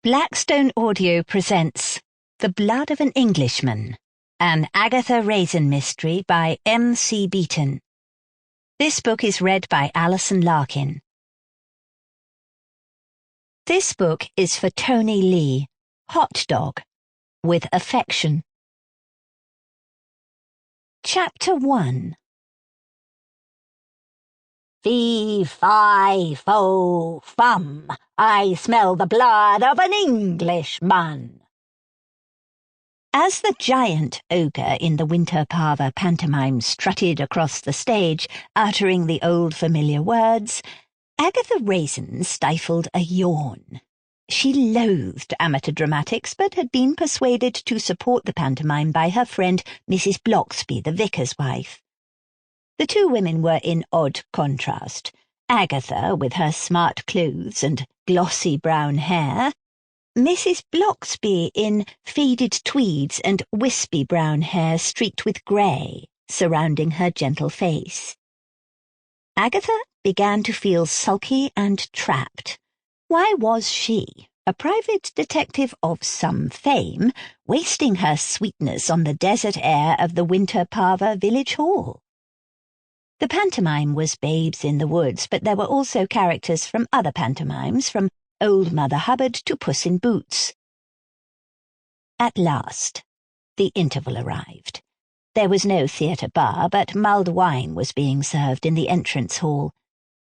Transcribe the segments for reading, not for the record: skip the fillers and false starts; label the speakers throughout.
Speaker 1: Blackstone Audio presents The Blood of an Englishman, an Agatha Raisin mystery by M.C. Beaton. This book is read by Alison Larkin. This book is for Tony Lee, Hot Dog, with affection. Chapter 1. Fee, fi, fo, fum, I smell the blood of an Englishman. As the giant ogre in the Winter Parva pantomime strutted across the stage, uttering the old familiar words, Agatha Raisin stifled a yawn. She loathed amateur dramatics, but had been persuaded to support the pantomime by her friend Mrs. Bloxby, the vicar's wife. The two women were in odd contrast. Agatha, with her smart clothes and glossy brown hair, Mrs. Bloxby in faded tweeds and wispy brown hair streaked with grey, surrounding her gentle face. Agatha began to feel sulky and trapped. Why was she, a private detective of some fame, wasting her sweetness on the desert air of the Winter Parva village hall? The pantomime was Babes in the Woods, but there were also characters from other pantomimes, from Old Mother Hubbard to Puss in Boots. At last, the interval arrived. There was no theatre bar, but mulled wine was being served in the entrance hall.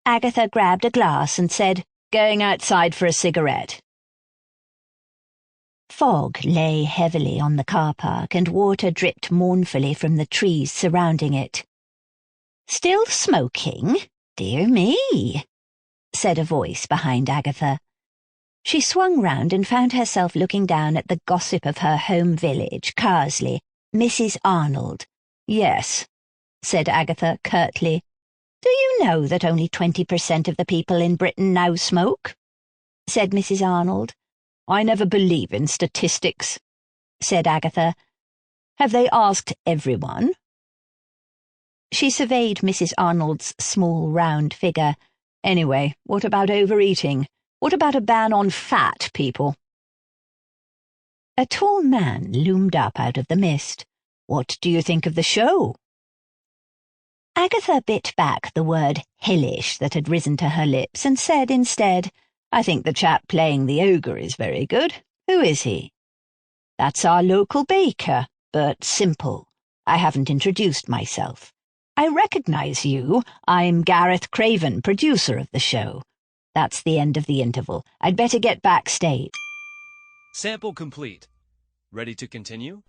Speaker 1: Agatha grabbed a glass and said, "Going outside for a cigarette." Fog lay heavily on the car park, and water dripped mournfully from the trees surrounding it. "Still smoking? Dear me," said a voice behind Agatha. She swung round and found herself looking down at the gossip of her home village, Carsley, Mrs. Arnold. "Yes," said Agatha curtly. "Do you know that only 20% of the people in Britain now smoke?" said Mrs. Arnold. "I never believe in statistics," said Agatha. "Have they asked everyone?" She surveyed Mrs. Arnold's small, round figure. "Anyway, what about overeating? What about a ban on fat people?" A tall man loomed up out of the mist. "What do you think of the show?" Agatha bit back the word hellish that had risen to her lips and said instead, "I think the chap playing the ogre is very good. Who is he?" "That's our local baker, but simple. I haven't introduced myself. I recognize you. I'm Gareth Craven, producer of the show. That's the end of the interval. I'd better get backstage."
Speaker 2: Sample complete. Ready to continue?